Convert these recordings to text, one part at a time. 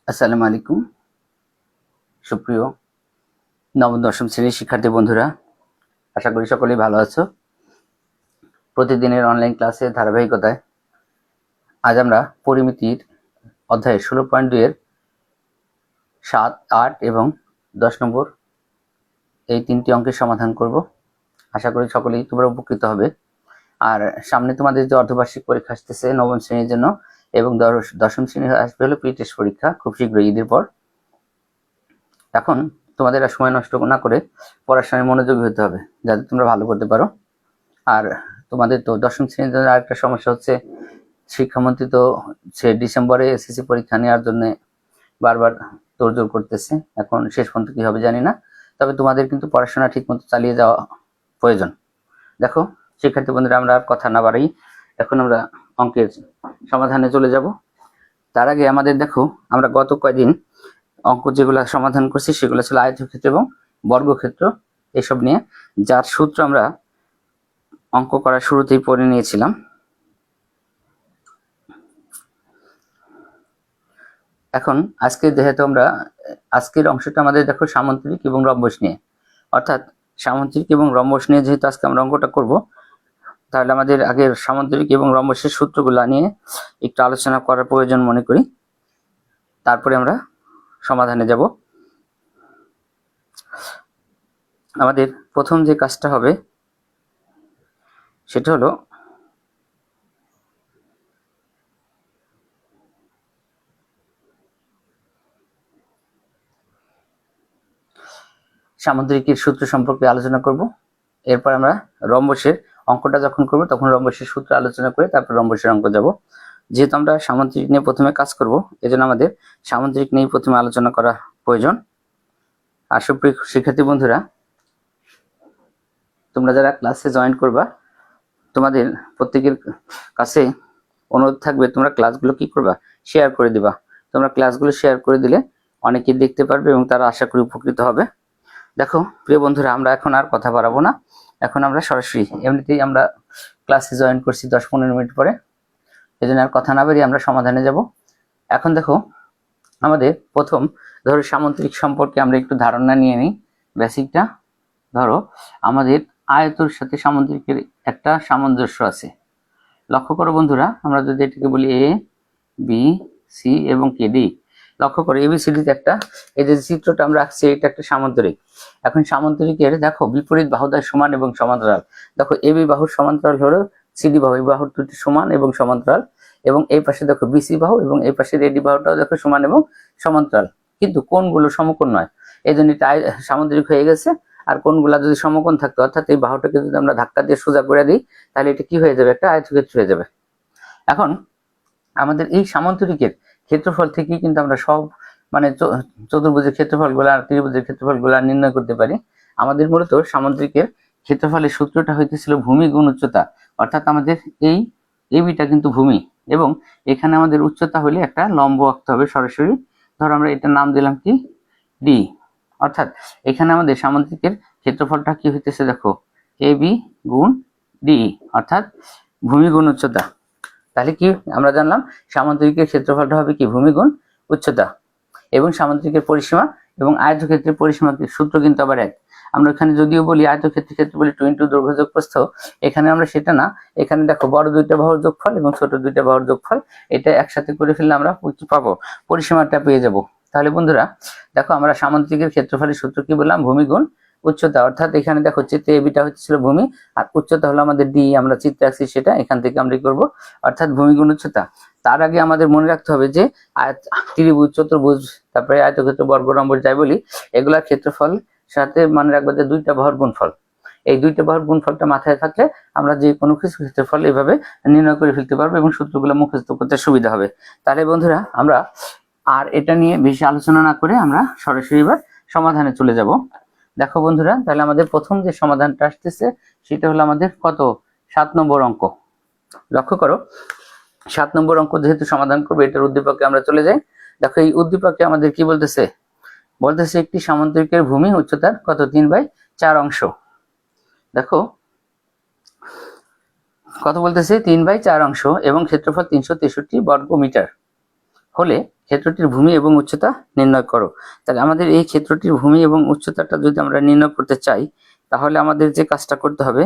আসসালামু আলাইকুম সুপ্রিয় নবম দশম শ্রেণীর শিক্ষার্থী বন্ধুরা, আশা করি সকলেই ভালো আছো। প্রতিদিনের অনলাইন ক্লাসের ধারাবাহিকতায় আজ আমরা পরিমিতির অধ্যায় 16.2 এর 7, 8 এবং 10 নম্বর এই তিনটি অঙ্কের সমাধান করব। আশা করি সকলেই তোমরা উপকৃত হবে। আর সামনে তোমাদের যে অর্ধবার্ষিক পরীক্ষা আসতেছে নবম শ্রেণীর জন্য, এবং দশম শ্রেণীর আসবে হলো প্রি টেস্ট পরীক্ষা খুব শীঘ্রই ঈদের পর। এখন তোমাদের আর সময় নষ্ট না করে পড়াশোনায় মনোযোগী হতে হবে যাতে তোমরা ভালো করতে পারো। আর তোমাদের তো দশম শ্রেণীর জন্য আরেকটা সমস্যা হচ্ছে, শিক্ষামন্ত্রী তো সে ডিসেম্বরে এসএসসি পরীক্ষা নেওয়ার জন্য বারবার তোড়জোড় করতেছে। এখন শেষ পর্যন্ত কি হবে জানি না, তবে তোমাদের কিন্তু পড়াশোনা ঠিক মতো চালিয়ে যাওয়া প্রয়োজন। দেখো শিক্ষার্থী বন্ধুরা, আমরা আর কথা না বাড়াই, এখন আমরা অঙ্কের সমাধানে চলে যাব। তার আগে আমাদের দেখো, আমরা গত কয়েকদিন অঙ্ক যেগুলো সমাধান করছি সেগুলো ছিল আয়তক্ষেত্র এবং বর্গক্ষেত্র এসব নিয়ে, যার সূত্র আমরা অঙ্ক করার শুরুতেই পড়ে নিয়েছিলাম। এখন আজকে যেহেতু আমরা আজকের অংশটা আমাদের দেখো সামান্তরিক এবং রম্বস নিয়ে, অর্থাৎ সামান্তরিক এবং রম্বস নিয়ে যেহেতু আজকে আমরা অঙ্কটা করব, তাহলে আমাদের আগের সামান্তরিক এবং রম্বসের সূত্রগুলো নিয়ে একটু আলোচনা করার প্রয়োজন মনে করি, তারপরে আমরা সমাধানে যাব। আমাদের প্রথম যে কাজটা হবে সেটা হলো সামান্তরিকের সূত্র সম্পর্কে আলোচনা করব। এরপর আমরা রম্বসের অঙ্কটা যখন করব তখন রম্বসের সূত্র আলোচনা করে তারপর রম্বসের অঙ্ক যাব। যেহেতু আমরা সামান্তরিক নিয়ে প্রথমে কাজ করব, এজন্য আমাদের সামান্তরিক নিয়ে প্রথমে আলোচনা করা প্রয়োজন। আর সুপ্রিয় শিক্ষার্থী বন্ধুরা, তোমরা যারা ক্লাসে জয়েন করবা, তোমাদের প্রত্যেকের কাছে অনুরোধ থাকবে তোমরা ক্লাসগুলো কি করবা, শেয়ার করে দিবা। তোমরা ক্লাসগুলো শেয়ার করে দিলে অনেকেই দেখতে পারবে এবং তারা আশা করি উপকৃত হবে। দেখো প্রিয় বন্ধুরা, আমরা এখন আর কথা বাড়াবো না, এখন আমরা সরাসরি এমনিতেই আমরা ক্লাসে জয়েন করছি 10-15 মিনিট পরে, এই জন্য আর কথা না বাড়িয়ে আমরা সমাধানে যাব। এখন দেখো আমাদের প্রথম ধরো সামান্তরিক সম্পর্কে আমরা একটু ধারণা নিয়ে নিই, বেসিকটা। ধরো আমাদের আয়তর সাথে সামান্তরিকের একটা সামঞ্জস্য আছে। লক্ষ্য করো বন্ধুরা, আমরা যদি এটাকে বলি এ বি সি এবং কে ডি, লক্ষ্য করো এবিসিডিতে একটা এই যে চিত্রটা আমরা আঁকছি এটা একটা সামান্তরিক। এখন সামান্তরিকের দেখো বিপরীত বাহুদ্বয় সমান এবং সমান্তরাল। দেখো এবি বাহুর সমান্তরাল হলো সিডি বাহু, এই বাহুর দুটি সমান এবং সমান্তরাল, এবং এই পাশে দেখো বিসি বাহু এবং এই পাশে এডি বাহুটাও দেখো সমান এবং সমান্তরাল, কিন্তু কোণগুলো সমকোণ নয়, এই জন্য এটা সামান্তরিক হয়ে গেছে। আর কোণগুলা যদি সমকোণ থাকতো, অর্থাৎ এই বাহুটাকে যদি আমরা ধাক্কা দিয়ে সোজা করে দিই, তাহলে এটা কি হয়ে যাবে, একটা আয়তক্ষেত্র হয়ে যাবে। এখন আমাদের এই সামান্তরিকের ক্ষেত্রফল থেকেই কিন্তু আমরা সব মানে চতুর্ভুজের ক্ষেত্রফলগুলো আর ত্রিভুজের ক্ষেত্রফলগুলো নির্ণয় করতে পারি। আমাদের মূলত সামান্তরিকের ক্ষেত্রফলের সূত্রটা হইতেছিল ভূমি গুণ উচ্চতা, অর্থাৎ আমাদের এই বিটা কিন্তু ভূমি, এবং এখানে আমাদের উচ্চতা হলে একটা লম্ব আঁকতে হবে সরাসরি। ধর আমরা এটার নাম দিলাম কি ডি, অর্থাৎ এখানে আমাদের সামান্তরিকের ক্ষেত্রফলটা কি হইতেছে দেখো এ বি গুণ ডি, অর্থাৎ ভূমি গুণ উচ্চতা। তাহলে কি আমরা জানলাম, সামান্তরিকের ক্ষেত্রফলটা হবে কি ভূমি গুণ উচ্চতা, এবং সামান্তরিকের পরিসীমা এবং আয়তক্ষেত্রের পরিসীমা সূত্র কিন্তু আবার এক। আমরা এখানে যদিও বলি আয়তক্ষেত্রের ক্ষেত্রে বলি 2 × দৈর্ঘ্য যোগ প্রস্থ, এখানে আমরা সেটা না, এখানে দেখো বড় দুইটা বাহুর যোগফল এবং ছোট দুইটা বাহুর যোগফল, এটা একসাথে করে ফেললে আমরা কি পাবো, পরিসীমাটা পেয়ে যাব। তাহলে বন্ধুরা দেখো, আমরা সামান্তরিকের ক্ষেত্রফলের সূত্র কি বললাম, ভূমি গুণ উচ্চতা, অর্থাৎ এখানে দেখো চিত্রে এবিটা হচ্ছিল ভূমি আর উচ্চতা হলো আমাদের ডি, আমরা চিত্রে আঁকছি সেটা, এখান থেকে আমরা কি করবো, অর্থাৎ ভূমি গুণ উচ্চতা। তার আগে আমাদের মনে রাখতে হবে যে ত্রিভুজ, চতুর্ভুজ, তারপরে আয়তক্ষেত্র, বর্গ, রম্বস যাই বলি, এগুলার ক্ষেত্রফল সাথে মনে রাখবো যে দুইটা বাহুর গুণফল। এই দুইটা বাহুর গুণফলটা মাথায় থাকলে আমরা যে কোনো কিছু ক্ষেত্রফল এইভাবে নির্ণয় করে ফেলতে পারবো এবং সূত্রগুলো মুখস্থ করতে সুবিধা হবে। তাহলে বন্ধুরা আমরা আর এটা নিয়ে বেশি আলোচনা না করে আমরা সরাসরি এবার সমাধানে চলে যাব। দেখো বন্ধুরা, তাহলে আমাদের প্রথম যে সমাধানটা আসতেছে সেটা হলো আমাদের কত, 7 নম্বর অঙ্ক। লক্ষ্য করো 7 নম্বর অঙ্ক যেহেতু সমাধান করবো, এটার উদ্দীপকে আমরা চলে যাই। দেখো এই উদ্দীপকে আমাদের কি বলতেছে, একটি সামান্তরিকের ভূমি উচ্চতার কত 3/4 অংশ। দেখো কত বলতেছে, 3/4 অংশ এবং ক্ষেত্রফল 363 বর্গ মিটার হলে ক্ষেত্রটির ভূমি এবং উচ্চতা নির্ণয় করো। তাহলে আমাদের এই ক্ষেত্রটির ভূমি এবং উচ্চতাটা যদি আমরা নির্ণয় করতে চাই, তাহলে আমাদের যে কাজটা করতে হবে,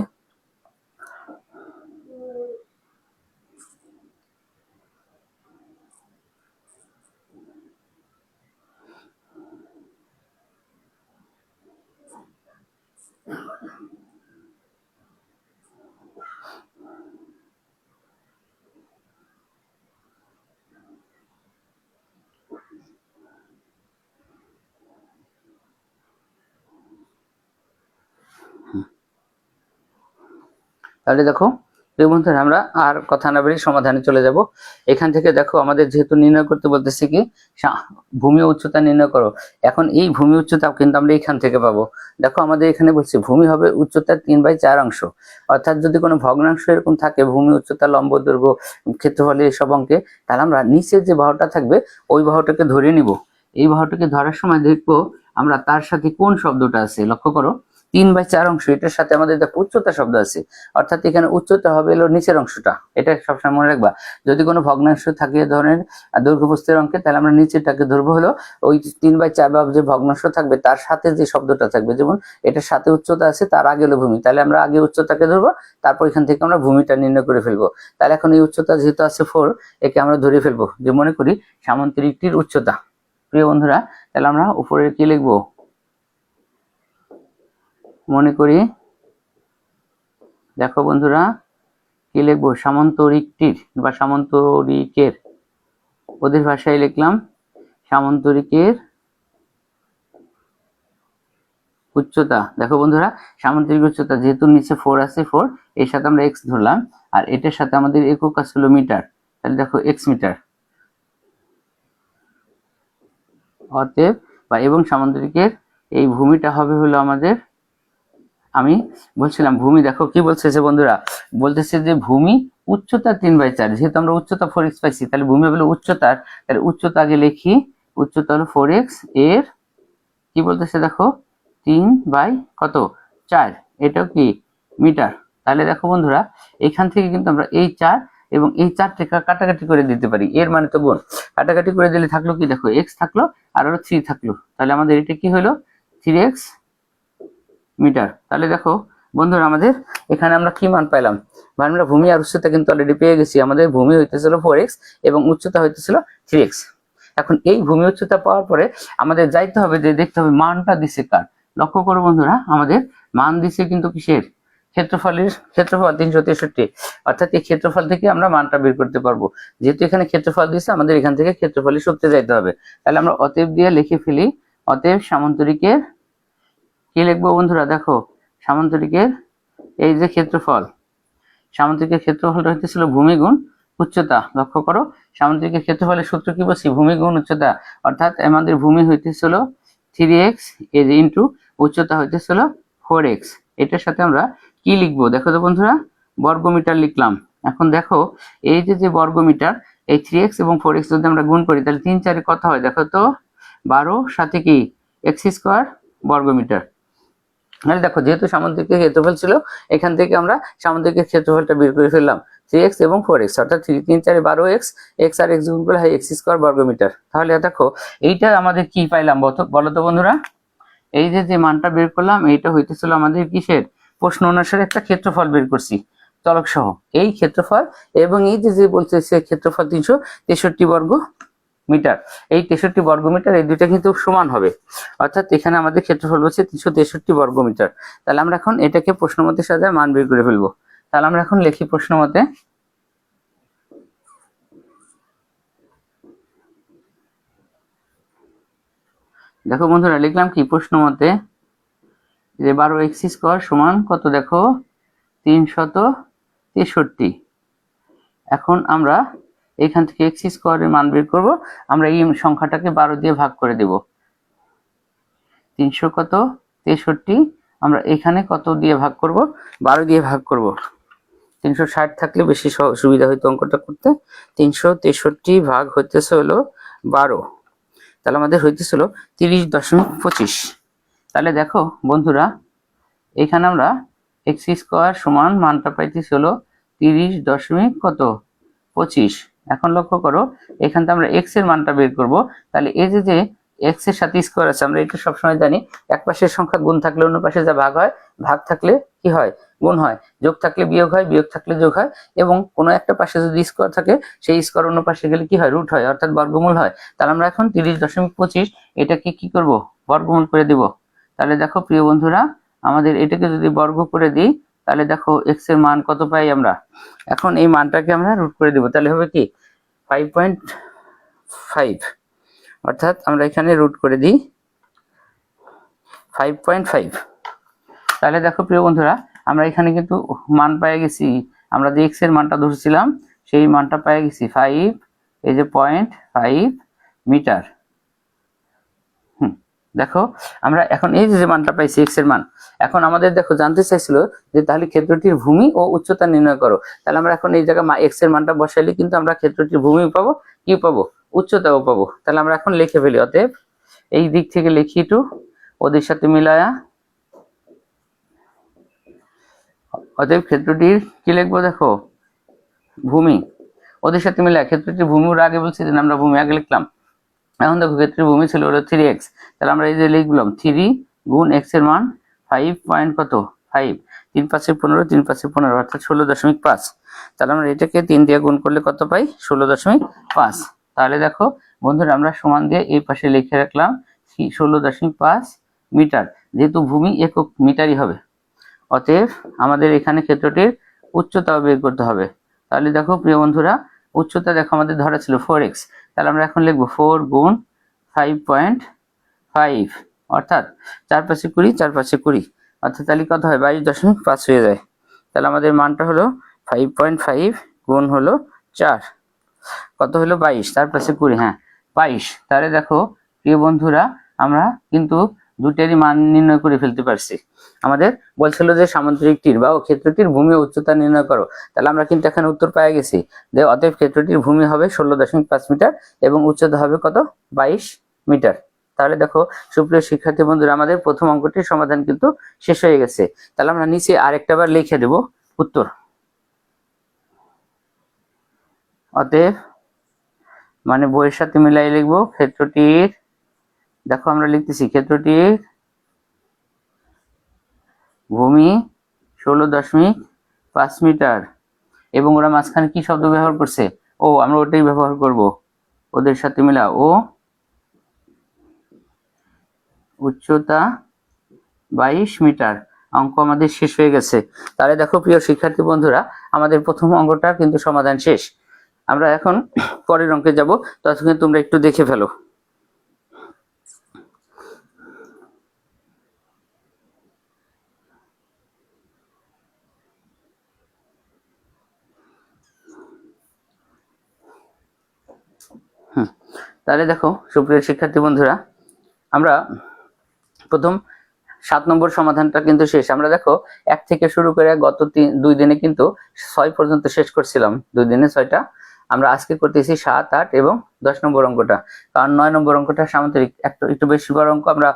তাহলে দেখো প্রিয় বন্ধুরা, আমরা আর কথা না বেরিয়ে সমাধানে চলে যাব। এখান থেকে দেখো আমাদের যেহেতু নির্ণয় করতে বলতেছে কি ভূমি উচ্চতা নির্ণয় করো, এখন এই ভূমি উচ্চতা কিন্তু আমরা এখান থেকে পাবো। দেখো আমাদের এখানে বলছে ভূমি হবে উচ্চতার 3/4 অংশ, অর্থাৎ যদি কোনো ভগ্নাংশ এরকম থাকে ভূমি উচ্চতা লম্ব দৈর্ঘ্য ক্ষেত্রফলে এসব অঙ্কে, তাহলে আমরা নিচের যে বাহুটা থাকবে ওই বাহুটাকে ধরে নিব। এই বাহুটাকে ধরার সময় দেখবো আমরা তার সাথে কোন শব্দটা আছে, লক্ষ্য করো 3/4 অংশ, এটার সাথে আমাদের একটা উচ্চতা শব্দ আছে, অর্থাৎ এখানে উচ্চতা হবে হলো নিচের অংশটা। এটা সবসময় মনে রাখবা, যদি কোনো ভগ্নাংশ থাকে ধরনের দৈর্ঘ্যপ্রস্থের অঙ্কে, তাহলে আমরা নিচেরটাকে ধরবো হলো ওই 3/4 বা যে ভগ্নাংশ থাকবে তার সাথে যে শব্দটা থাকবে, যেমন এটার সাথে উচ্চতা আছে তার আগে হলো ভূমি, তাহলে আমরা আগে উচ্চতাকে ধরবো, তারপর এখান থেকে আমরা ভূমিটা নির্ণয় করে ফেলবো। তাহলে এখন এই উচ্চতা যেহেতু আছে 4, একে আমরা ধরে ফেলবো, যে মনে করি সামান্তরিকটির উচ্চতা। প্রিয় বন্ধুরা, তাহলে আমরা উপরে কি লিখবো, মনে করি, দেখো বন্ধুরা কি লিখবো, সামান্তরিকটির বা সামান্তরিকের, ওদের ভাষায় লিখলাম সামান্তরিকের উচ্চতা। দেখো বন্ধুরা, সামান্তরিক উচ্চতা যেহেতু নিচে 4 আছে, 4 এর সাথে আমরা x ধরলাম, আর এটার সাথে আমাদের একক আছে হলো মিটার, তাহলে দেখো x মিটার। অতএব বা এবং সামান্তরিকের এই ভূমিটা হবে হলো আমাদের, আমি বলছিলাম ভূমি, দেখো কি বলতেছে বন্ধুরা, বলতেছে যে ভূমি উচ্চতা 3/4, যেহেতু আমরা উচ্চতা 4x পাইছি, তাহলে ভূমি হলো উচ্চতার, তাহলে উচ্চতা আগে লিখি, উচ্চতা হলো 4x, এর কি বলতেছে দেখো 3/4, এটাও কি মিটার। তাহলে দেখো বন্ধুরা, এখান থেকে কিন্তু আমরা এই 4 এবং এই 4টাকে কাটাকাটি করে দিতে পারি, এর মানে তো গুণ, কাটাকাটি করে দিলে থাকলো কি, দেখো x থাকলো আর হলো 3 থাকলো, তাহলে আমাদের এটা কি হলো 3x মিটার। তাহলে দেখো বন্ধুরা, আমাদের এখানে আমরা কি মান পাইলাম, আমরা ভূমি আর উচ্চতা কিন্তু অলরেডি পেয়ে গেছি। আমাদের ভূমি হইতেছিল 4x এবং উচ্চতা হইতেছিল 3x। এখন এই ভূমি উচ্চতা পাওয়ার পরে আমাদের যাইতে হবে যে দেখতে হবে মানটা দিছে কার। লক্ষ্য করো বন্ধুরা, আমাদের মান দিছে কিন্তু কিসের, ক্ষেত্রফলের, ক্ষেত্রফল 363, অর্থাৎ এই ক্ষেত্রফল থেকে আমরা মানটা বের করতে পারবো। যেহেতু এখানে ক্ষেত্রফল দিছে, আমাদের এখান থেকে ক্ষেত্রফলের সূত্রে যাইতে হবে। তাহলে আমরা অতএব দিয়ে লিখে ফেলি, অতএব সামান্তরিকের কি লিখবো বন্ধুরা, দেখো সামান্তরিকের এই যে ক্ষেত্রফল, সামান্তরিকের ক্ষেত্রফলটা হইতেছিল ভূমি গুণ উচ্চতা। লক্ষ্য করো, সামান্তরিকের ক্ষেত্রফলের সূত্র কি বলছি, ভূমি গুণ উচ্চতা, অর্থাৎ আমাদের ভূমি হইতেছিল 3x এর ইন্টু উচ্চতা হইতেছিল 4x। এটার সাথে আমরা কি লিখবো, দেখো তো বন্ধুরা, বর্গমিটার লিখলাম। এখন দেখো এই যে বর্গমিটার, এই 3x এবং 4x যদি আমরা গুণ করি, তাহলে 3 4 কত হয়, দেখো তো 12, সাথে কি x² বর্গমিটার। তাহলে দেখো যেহেতু সামান্তরিকের ক্ষেত্রফল ছিল, এখান থেকে আমরা সামান্তরিকের ক্ষেত্রফলটা বের করে ফেললাম 3x এবং 4x, অর্থাৎ 3 3 4 12x, x আর x গুণ করলে হয় x² বর্গমিটার। তাহলে দেখো এইটা আমাদের কি পাইলাম বলো তো বন্ধুরা, এই যে মানটা বের করলাম, এইটা হইতেছিল আমাদের কিসের, প্রশ্ন অনুসারে একটা ক্ষেত্রফল বের করছি চলক সহ, এই ক্ষেত্রফল এবং এই যে বলতেছে ক্ষেত্রফল 363 বর্গ মিটার, এই 63 বর্গ মিটার, এই দুইটা কিন্তু সমান হবে, অর্থাৎ এখানে আমাদের ক্ষেত্রফল হচ্ছে 363 বর্গ মিটার। তাহলে আমরা এখন এটাকে প্রশ্নমতে সাজায় মান বের করে ফেলবো। তাহলে আমরা এখন লিখি প্রশ্নমতে, দেখো বন্ধুরা লিখলাম কি প্রশ্নমতে, যে 12x² সমান কত, দেখো 363। এখন আমরা এখান থেকে x² এর মান বের করব, আমরা এই সংখ্যাটাকে 12 দিয়ে ভাগ করে দেব, 363, আমরা এখানে কত দিয়ে ভাগ করব, 12 দিয়ে ভাগ করব, 360 থাকলে বেশি সুবিধা হইতো অঙ্কটা করতে। 363 ভাগ হইতেছে হলো 12, তাহলে আমাদের হইতেছিল 30.25। তাহলে দেখো বন্ধুরা, এখানে আমরা x² সমান মানটা পাইতেছি হলো 30.25। এখন লক্ষ্য করো এখান থেকে আমরা এক্স এর মানটা বের করব। তাহলে এই যে এক্স এর সাথে স্কোয়ার আছে, আমরা এটা সবসময় জানি এক পাশের সংখ্যা গুণ থাকলে অন্য পাশে যা ভাগ হয়, ভাগ থাকলে কি হয়, গুণ হয়, যোগ থাকলে বিয়োগ হয়, বিয়োগ থাকলে যোগ হয়, এবং কোনো একটা পাশে যদি স্কোয়ার থাকে সেই স্কোয়ার অন্য পাশে গেলে কি হয়, রুট হয়, অর্থাৎ বর্গমূল হয়। তাহলে আমরা এখন 30.25 এটাকে কি করব, বর্গমূল করে দিব। তাহলে দেখো প্রিয় বন্ধুরা, আমাদের এটাকে যদি বর্গ করে দিই তাহলে দেখো এক্স এর মান কত পাই আমরা। এখন এই মানটাকে আমরা রুট করে দিব, তাহলে হবে কি 5.5, অর্থাৎ আমরা এখানে রুট করে দিই 5.5। তাহলে দেখো প্রিয় বন্ধুরা, আমরা এখানে কিন্তু মান পেয়ে গেছি, আমরা যে এক্স এর মানটা ধরছিলাম সেই মানটা পেয়ে গেছি 5, এই যে 0.5 মিটার। দেখো আমরা এখন এই যে মানটা পাইছি এক্স এর মান, এখন আমাদের দেখো জানতে চাইছিল যে তাহলে ক্ষেত্রটির ভূমি ও উচ্চতা নির্ণয় করো। তাহলে আমরা এখন এই জায়গায় এক্স এর মানটা বসাইলে কিন্তু আমরা ক্ষেত্রটির ভূমি পাবো, কি পাবো, উচ্চতাও পাবো। তাহলে আমরা এখন লিখে ফেলি, অতএব এই দিক থেকে লিখি একটু ওদের সাথে মিলায়া, অতএব ক্ষেত্রটির কি লিখবো, দেখো ভূমি, ওদের সাথে মিলায়া ক্ষেত্রটির ভূমি, ওরা আগে বলছি যে আমরা ভূমি আগে লিখলাম। এখন দেখো ক্ষেত্রের ভূমি ছিল ওটা 3x, তাহলে আমরা এই যে লিখলাম 3 গুণ x এর মান 5 পয়েন্ট কত 5, 3 5 15, 3 5 15 অর্থাৎ 16.5। তাহলে আমরা এটাকে 3 দিয়ে গুণ করলে কত পাই, 16.5। তাহলে দেখো বন্ধুরা, আমরা সমান দিয়ে এই পাশে লিখে রাখলাম 16.5 মিটার, যেহেতু ভূমি একক মিটারই হবে। অতএব আমাদের এখানে ক্ষেত্রটির উচ্চতা বের করতে হবে। তাহলে দেখো প্রিয় বন্ধুরা, উচ্চতা দেখো আমাদের ধরা ছিল 4x, তাহলে আমরা এখন লিখবো 4 গুণ 5.5, অর্থাৎ 4 5 20, 4 5 20, অর্থাৎ তাহলে কত হয় 22.5 হয়ে যায়। তাহলে আমাদের মানটা হলো 5.5 গুণ হলো 4, কত হলো 22, 4 5 20, হ্যাঁ 22। তাহলে দেখো প্রিয় বন্ধুরা, আমরা কিন্তু দুটেরই মান নির্ণয় করে ফেলতে পারছি। আমাদের বলছিল যে সামান্তরিকটির বা ক্ষেত্রটির ভূমি ও উচ্চতা নির্ণয় করো, তাহলে আমরা কিন্তু এখানে উত্তর পেয়ে গেছি যে অতএব ক্ষেত্রটির ভূমি হবে 16.5 মিটার এবং উচ্চতা হবে কত 22 মিটার। তাহলে দেখো সুপ্রিয় শিক্ষার্থী বন্ধুরা, আমাদের প্রথম অঙ্কটির সমাধান কিন্তু শেষ হয়ে গেছে। তাহলে আমরা নিচে আরেকটা বার লিখে দেব উত্তর। অতএব মানে বইয়ের সাথে মিলাই লিখবো ক্ষেত্রটির, দেখো আমরা লিখতেছি ক্ষেত্রটির ভূমি 16.5 মিটার, এবং ওরা মাঝখানে কি শব্দ ব্যবহার করছে, ও আমরা ওটাই ব্যবহার করব, ওদের সাথে মিলা, ও উচ্চতা 22 মিটার। অঙ্ক আমাদের শেষ হয়ে গেছে। তাহলে দেখো প্রিয় শিক্ষার্থী বন্ধুরা, আমাদের প্রথম অঙ্কটার কিন্তু সমাধান শেষ। আমরা এখন পরের অঙ্কে যাব, ততক্ষণ তোমরা একটু দেখে ফেলো। তাহলে দেখো সুপ্রিয় শিক্ষার্থী বন্ধুরা, আমরা প্রথম 7 নম্বর সমাধানটা কিন্তু শেষ। আমরা দেখো 1 থেকে শুরু করে গত 2 দিনে কিন্তু 6 পর্যন্ত শেষ করছিলাম, 2 দিনে 6টা। আমরা আজকে করতেছি 7 8 এবং 10 নম্বর অঙ্কটা, কারণ 9 নম্বর অঙ্কটা সামান্তরিক, একটু বেশি বড় অঙ্ক। আমরা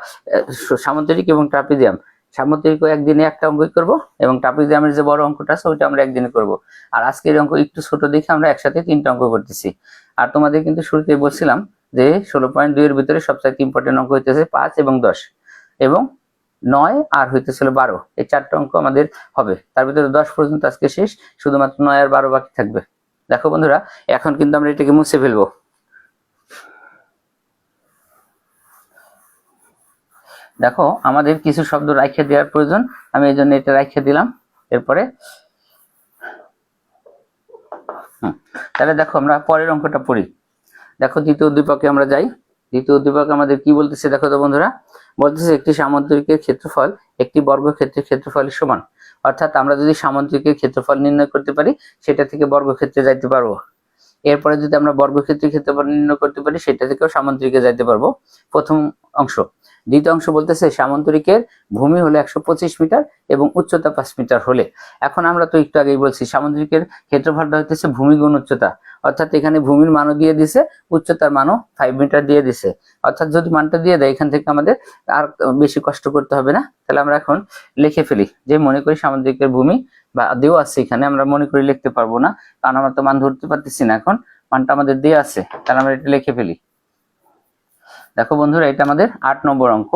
সামান্তরিক এবং ট্রাপিজিয়াম, সামান্তরিক একদিনে একটা অঙ্কই করব এবং ট্রাপিজিয়ামের যে বড় অঙ্কটা আছে ওইটা আমরা একদিনে করব। আর আজকের অঙ্ক একটু ছোট দেখে আমরা একসাথে 3টা অঙ্ক করতেছি। আর তোমাদের কিন্তু শুরুতেই বলছিলাম যে 16.2 এর ভিতরে সবচেয়ে ইম্পর্টেন্ট অঙ্ক হইতেছে 5 এবং 10 এবং 9 আর হইতেছিল 12, এই 4টা অঙ্ক আমাদের হবে। তার ভিতরে 10 পর্যন্ত আজকে শেষ, শুধুমাত্র 9 আর 12 বাকি থাকবে। দেখো বন্ধুরা, এখন কিন্তু আমরা এটাকে মুছে ফেলবো। দেখো আমাদের কিছু শব্দ রাইখে দেওয়ার প্রয়োজন, আমি এই জন্য এটা রাইখে দিলাম। এরপরে তাহলে দেখো আমরা পরের অঙ্কটা পড়ি। দেখো দ্বিতীয় উদ্দীপকে আমরা যাই। দ্বিতীয় উদ্দীপক আমাদের কি বলতেছে দেখো তো বন্ধুরা, বলতেছে একটি সামান্তরিকের ক্ষেত্রফল একটি বর্গক্ষেত্রের ক্ষেত্রফলের সমান। অর্থাৎ আমরা যদি সামান্তরিকের ক্ষেত্রফল নির্ণয় করতে পারি, সেটা থেকে বর্গক্ষেত্রে যাইতে পারবো। এরপরে যদি আমরা বর্গক্ষেত্রের ক্ষেত্রফল নির্ণয় করতে পারি, সেটা থেকেও সামান্তরিকে যাইতে পারবো। প্রথম অংশ। দ্বিতীয় অংশ বলতেছে সামান্তরিকের ভূমি হলো 125 মিটার এবং উচ্চতা 5 মিটার হলে। এখন আমরা তো একটু আগেই বলছি সামান্তরিকের ক্ষেত্রফলটা হইতেছে ভূমি গুণ উচ্চতা, অর্থাৎ এখানে ভূমির মানও দিয়ে দিছে, উচ্চতার মানও 5 মিটার দিয়ে দিছে। অর্থাৎ যদি মানটা দিয়ে দেয়, এখান থেকে আমাদের আর বেশি কষ্ট করতে হবে না। তাহলে আমরা এখন লিখে ফেলি যে মনে করি সামান্তরিকের ভূমি বা দেওয়া আছে এখানে, আমরা মনে করি লিখতে পারবো না, কারণ আমরা তো মান ধরতে পারতেছি না। এখন মানটা আমাদের দেওয়া আছে, তাহলে আমরা এটা লিখে ফেলি। দেখো বন্ধুরা, এটা আমাদের 8 নম্বর অঙ্ক।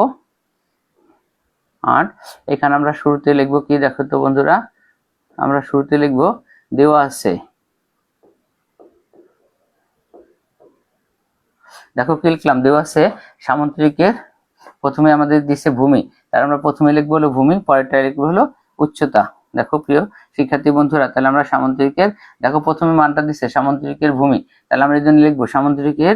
আর এখানে আমরা শুরুতে লিখবো কি, দেখো তো বন্ধুরা, আমরা শুরুতে লিখবো দেওয়া আছে। দেখো কি লিখলাম, দেওয়া আছে সামুদ্রিকের, প্রথমে আমাদের দিছে ভূমি, তাহলে আমরা প্রথমে লিখবো হলো ভূমি, পরেরটা লিখবো হলো উচ্চতা। দেখো প্রিয় শিক্ষার্থী বন্ধুরা, তাহলে আমরা সামুদ্রিকের, দেখো প্রথমে মানটা দিছে সামুদ্রিকের ভূমি, তাহলে আমরা এই জন্য লিখবো সামুদ্রিকের,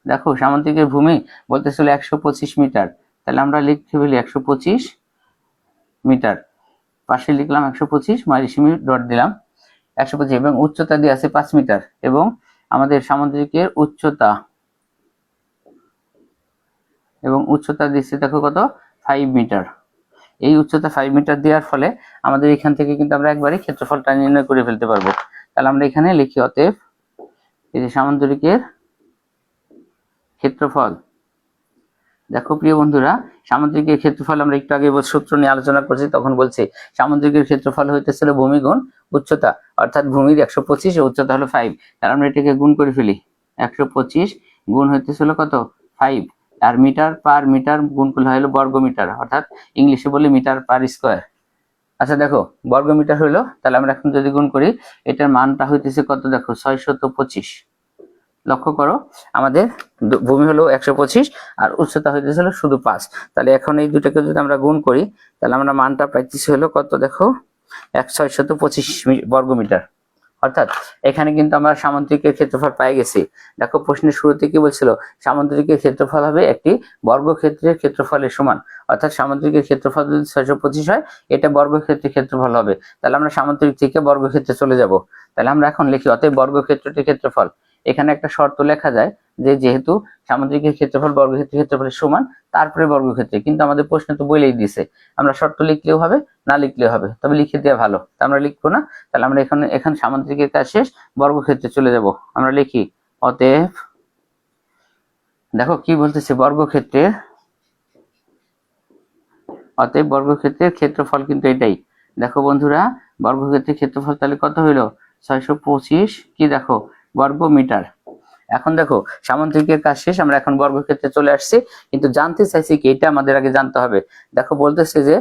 দেখো সামুদ্রিকের ভূমি বলতেছিল 125 মিটার, তাহলে আমরা লিখতে ফেলি 125 মিটার, পাশে লিখলাম 125, মাঝে ডট দিলাম 125, এবং উচ্চতা দিয়ে আছে 5 মিটার, এবং আমাদের সামুদ্রিকের উচ্চতা, এবং উচ্চতা দিচ্ছে দেখো কত, 5 মিটার। এই উচ্চতা 5 মিটার দেওয়ার ফলে আমাদের এখান থেকে কিন্তু আমরা একবারই ক্ষেত্রফলটা নির্ণয় করে ফেলতে পারবো। তাহলে আমরা এখানে লিখি অতএব এই যে সামুদ্রিকের ক্ষেত্রফল। দেখো প্রিয় বন্ধুরা, সামুদ্রিকের ক্ষেত্রফল আমরা একটু আগে সূত্র নিয়ে আলোচনা করছি, তখন বলছি সামুদ্রিকের ক্ষেত্রফল হইতেছিল ভূমি গুণ উচ্চতা, অর্থাৎ ভূমির 125, উচ্চতা হলো 5, তাহলে আমরা এটাকে গুণ করে ফেলি। 125 গুণ হইতেছিল কত, 5, আর মিটার পার মিটার গুণ করলে হলো বর্গ মিটার, অর্থাৎ ইংলিশে বলে মিটার পার স্কয়ার। আচ্ছা দেখো বর্গ মিটার হলো, তাহলে আমরা এখন যদি গুণ করি, এটার মানটা হইতেছে কত, দেখো 625। লক্ষ্য করো, আমাদের ভূমি হলো 125 আর উচ্চতা হইতেছিল শুধু 5, তাহলে এখন এই দুটাকে যদি আমরা গুণ করি, তাহলে আমরা মানটা পাইতেছি হলো কত, দেখো 625 বর্গ মিটার। অর্থাৎ এখানে কিন্তু আমরা সামুদ্রিকের ক্ষেত্রফল পেয়ে গেছি। দেখো প্রশ্নের শুরুতে কি বলছিল, সামুদ্রিকের ক্ষেত্রফল হবে একটি বর্গক্ষেত্রের ক্ষেত্রফলের সমান, অর্থাৎ সামুদ্রিকের ক্ষেত্রফল যদি 625 হয়, এটা বর্গক্ষেত্রের ক্ষেত্রফল হবে। তাহলে আমরা সামুদ্রিক থেকে বর্গক্ষেত্রে চলে যাব। তাহলে আমরা এখন লিখি অতএব বর্গক্ষেত্রটির ক্ষেত্রফল। এখানে একটা শর্ত লেখা যায় যে যেহেতু সামুদ্রিকের ক্ষেত্রফল বর্গক্ষেত্রের ক্ষেত্রফলের সমান, তারপরে বর্গক্ষেত্রে, কিন্তু আমাদের প্রশ্ন তো বলেই দিছে, আমরা শর্ত লিখলেও হবে না লিখলেও হবে, তবে লিখে দেওয়া ভালো, তা আমরা লিখবো না। তাহলে আমরা এখানে সামুদ্রিকের কাজ শেষ, বর্গক্ষেত্রে চলে যাব। আমরা লিখি অতএব, দেখো কি বলতেছে, বর্গক্ষেত্রের, অতএব বর্গক্ষেত্রের ক্ষেত্রফল কিন্তু এটাই। দেখো বন্ধুরা, বর্গক্ষেত্রের ক্ষেত্রফল তাহলে কত হইলো, 625 কি দেখো বর্গ মিটার। এখন দেখো সামুদ্রিকের কাজ শেষ, আমরা এখন বর্গক্ষেত্রে চলে আসছি, কিন্তু জানতে চাইছি কি, এটা আমাদের আগে জানতে হবে। দেখো বলতেছে যে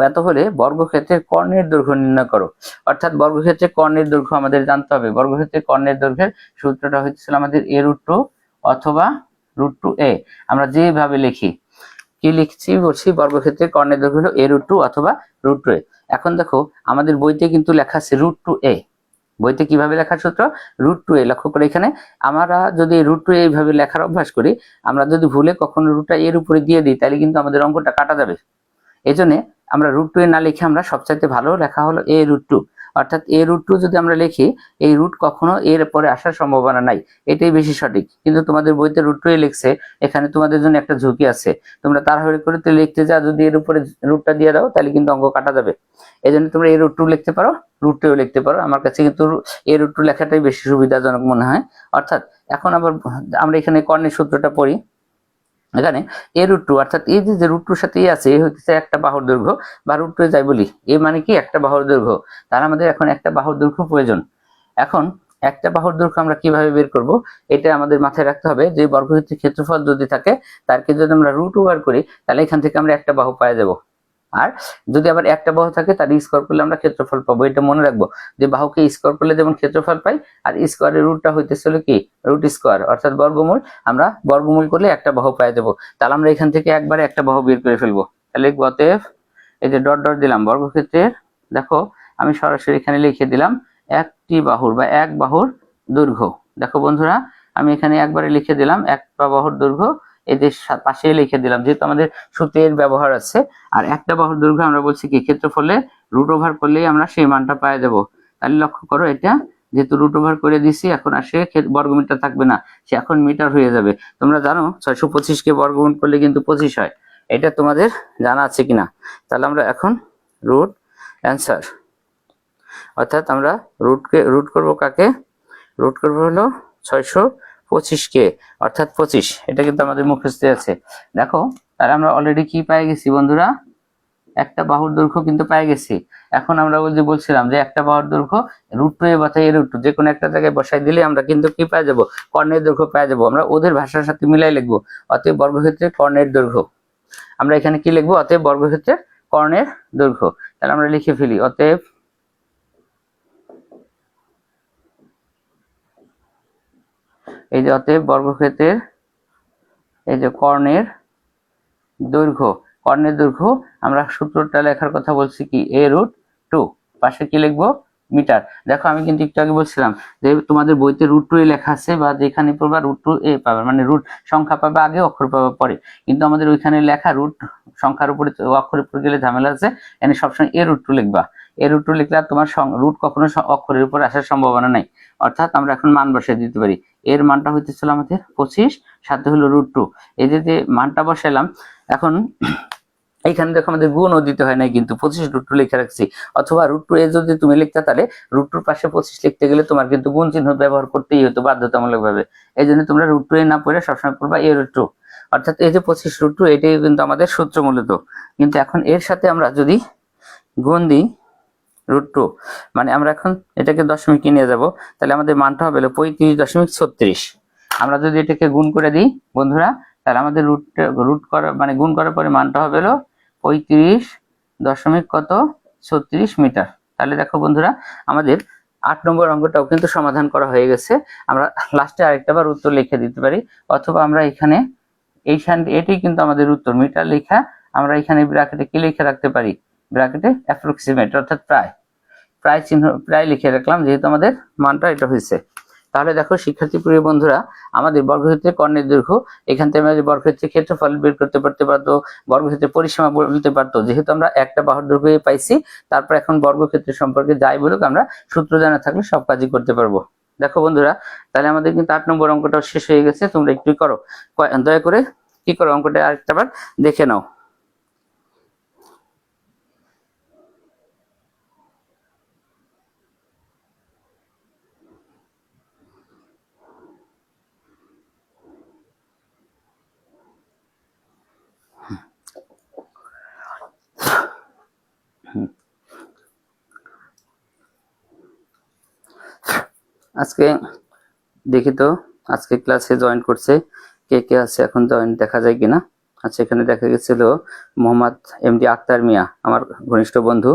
এত হলে বর্গক্ষেত্রের কর্ণের দৈর্ঘ্য নির্ণয় করো, অর্থাৎ বর্গক্ষেত্রের কর্ণের দৈর্ঘ্য আমাদের জানতে হবে। বর্গক্ষেত্রের কর্ণের দৈর্ঘ্যের সূত্রটা হচ্ছিল আমাদের a√2 অথবা √2a। আমরা যেভাবে লিখি, কি লিখছি বলছি, বর্গক্ষেত্রের কর্ণের দৈর্ঘ্য হলো a√2 অথবা √2a। এখন দেখো আমাদের বইতে কিন্তু লেখা আছে √2a, বইতে কিভাবে লেখার সূত্র, √2a। লক্ষ্য করে এখানে আমরা যদি √2a এইভাবে লেখার অভ্যাস করি, আমরা যদি ভুলে কখনো রুটটা এর উপরে দিয়ে দিই, তাহলে কিন্তু আমাদের অঙ্কটা কাটা যাবে। এই জন্য আমরা √2a না লিখে আমরা সবচাইতে ভালো লেখা হলো a√2, অর্থাৎ a√2 যদি আমরা লিখি, এই রুট কখনো এর পরে আসার সম্ভাবনা নাই, এটাই বেশি সঠিক। কিন্তু তোমাদের বইতে √2a লিখছে, এখানে তোমাদের জন্য একটা ঝুঁকি আছে, তোমরা তাড়াহুড়ো করে লিখতে যা, যদি এর উপরে রুটটা দিয়ে দাও তাহলে কিন্তু অঙ্ক কাটা যাবে। এই জন্য তোমরা a√2 লিখতে পারো, √2a লিখতে পারো। আমার কাছে কিন্তু a√2 লেখাটাই বেশি সুবিধাজনক মনে হয়। অর্থাৎ এখন আবার আমরা এখানে কর্ণের সূত্রটা পড়ি। এখানে a√2 অর্থাৎ এই যে √2 সাথে এ আছে, এ হচ্ছে একটা বাহুর দৈর্ঘ্য, বা √2 যাই বলি, এ মানে কি একটা বাহুর দৈর্ঘ্য, তার আমাদের এখন একটা বাহুর দৈর্ঘ্য প্রয়োজন। এখন একটা বাহুর দৈর্ঘ্য আমরা কিভাবে বের করব, এটা আমাদের মাথায় রাখতে হবে যে বর্গক্ষেত্রের ক্ষেত্রফল যদি থাকে, তারকে যদি আমরা √2 করি, তাহলে এখান থেকে আমরা একটা বাহু পেয়ে যাব। আর যদি আবার একটা বাহু থাকে, তার স্কয়ার করলে আমরা ক্ষেত্রফল পাবো। এটা মনে রাখবো যে বাহুকে স্কয়ার করলে যেমন ক্ষেত্রফল পাই, আর স্কয়ারের রুটটা হইতেছিল কি, √2, অর্থাৎ বর্গমূল। আমরা বর্গমূল করলে একটা বাহু পেয়ে যাবো। তাহলে আমরা এখান থেকে একবারে একটা বাহু বের করে ফেলবো। তাহলে অতএব এই যে ডট ডট দিলাম, বর্গক্ষেত্রের, দেখো আমি সরাসরি এখানে লিখে দিলাম একটি বাহুর বা এক বাহুর দৈর্ঘ্য। দেখো বন্ধুরা, আমি এখানে একবারে লিখে দিলাম একটা বাহুর দৈর্ঘ্য, এই যে পাশে লিখে দিলাম, যেহেতু আমাদের সূত্রের ব্যবহার আছে। আর একটা বাহুর দৈর্ঘ্য আমরা বলছি কি, ক্ষেত্রফলে √ওভার করলেই আমরা সেই মানটা পেয়ে যাব। তাহলে লক্ষ্য করো, এটা যেহেতু √ওভার করে দিছি, এখন আর সে বর্গমিটার থাকবে না, সে এখন মিটার হয়ে যাবে। তোমরা জানো 625 কে বর্গমূল করলে কিন্তু 25 হয়, এটা তোমাদের জানা আছে কিনা। তাহলে আমরা এখন রুট অ্যান্সার, অর্থাৎ আমরা রুট করব কাকে, রুট করব হলো 625 কে, অর্থাৎ 25। এটা কিন্তু আমাদের মুখস্থ আছে। দেখো তাহলে আমরা অলরেডি কি পেয়ে গেছি বন্ধুরা, একটা বাহুর দৈর্ঘ্য কিন্তু পেয়ে গেছি। এখন আমরা ওই যে বলছিলাম যে একটা বাহুর দৈর্ঘ্য √2 এ বা √2 যে কোনো একটা জায়গায় বসাই দিলে আমরা কিন্তু কি পেয়ে যাব, কর্ণের দৈর্ঘ্য পেয়ে যাব। আমরা ওদের ভাষার সাথে মিলাই লিখবো, অতএব বর্গক্ষেত্রের কর্ণের দৈর্ঘ্য। আমরা এখানে কি লিখবো, অতএব বর্গক্ষেত্রের কর্ণের দৈর্ঘ্য। তাহলে আমরা লিখে ফেলি, অতএব এই যে অতএব বর্গক্ষেত্রের এই যে কর্ণের দৈর্ঘ্য, কর্ণের দৈর্ঘ্য আমরা সূত্রটা লেখার কথা বলছি কি a√2, পাশে কি লিখবো মিটার। দেখো আমি কিন্তু একটু আগে বলছিলাম যে তোমাদের বইতে √2 এ লেখা আছে, বা যেখানে পড়বা √2 এ পাবে, মানে রুট সংখ্যা পাবে আগে, অক্ষর পাবে পরে। কিন্তু আমাদের ওইখানে লেখা রুট সংখ্যার উপরে অক্ষরের উপরে গেলে ঝামেলা আছে, এখানে সবসময় a√2 লিখবা। a√2 লিখলে আর তোমার রুট কখনো অক্ষরের উপর আসার সম্ভাবনা নাই। অর্থাৎ আমরা এখন মান বসিয়ে দিতে পারি। এর মানটা হইতেছিল আমাদের 25, সাথে হলো √2। এই যে মানটা বসাইলাম, এখন এইখানে দেখো আমাদের গুণও দিতে হয় নাই, কিন্তু 25√2 লিখে রাখছি। অথবা √2 এ যদি তুমি লিখতে, তাহলে √2 পাশে 25 লিখতে গেলে তোমার কিন্তু গুণ চিহ্ন ব্যবহার করতেই হতো বাধ্যতামূলক ভাবে। এই জন্য তোমরা √2 এ না পড়ে সবসময় পড়বা a√2। অর্থাৎ এই যে 25√2 এটাই কিন্তু আমাদের সূত্র মূলত। কিন্তু এখন এর সাথে আমরা যদি গুণ দিই √2, মানে আমরা এখন এটাকে দশমিকে নিয়ে যাব, তাহলে আমাদের মানটা হবে 35.36। আমরা যদি এটাকে গুণ করে দিই বন্ধুরা, তাহলে আমাদের রুট করা মানে গুণ করার পরে মানটা হবে 35.36 মিটার। তাহলে দেখো বন্ধুরা, আমাদের 8 নম্বর অঙ্কটাও কিন্তু সমাধান করা হয়ে গেছে। আমরা লাস্টে আরেকটা বার উত্তর লিখে দিতে পারি, অথবা আমরা এখানে এটাই কিন্তু আমাদের উত্তর, মিটার লেখা আমরা এখানে ব্র্যাকেটে কি লিখে রাখতে পারি, ব্র্যাকেটে অ্যাপ্রক্সিমেট, অর্থাৎ প্রায় চিহ্ন প্রায় লিখে রাখলাম, যেহেতু আমাদের মানটা এটা হয়েছে। তাহলে দেখো শিক্ষার্থী প্রিয় বন্ধুরা, আমাদের বর্গক্ষেত্রের কর্ণের দৈর্ঘ্য, এখান থেকে আমরা বর্গক্ষেত্রের ক্ষেত্রফল বের করতে পারতো, বর্গক্ষেত্রের পরিসীমা বলতে পারতো। যেহেতু আমরা একটা বাহুর দৈর্ঘ্য পাইছি, তারপর এখন বর্গক্ষেত্রের সম্পর্কে যাই বলুক আমরা সূত্র জানা থাকলে সব কাজই করতে পারবো। দেখো বন্ধুরা, তাহলে আমাদের কিন্তু 8 নম্বর অঙ্কটাও শেষ হয়ে গেছে। তোমরা একটু করো, দয়া করে কি করো, অঙ্কটা আরেকটা বার দেখে নাও। আজকে দেখি তো আজকে ক্লাসে জয়েন করছে কে কে আছে, এখন জয়েন দেখা যায় কিনা। আচ্ছা, এখানে দেখা গেছিল মোহাম্মদ এমডি আক্তার মিয়া, আমার ঘনিষ্ঠ বন্ধু,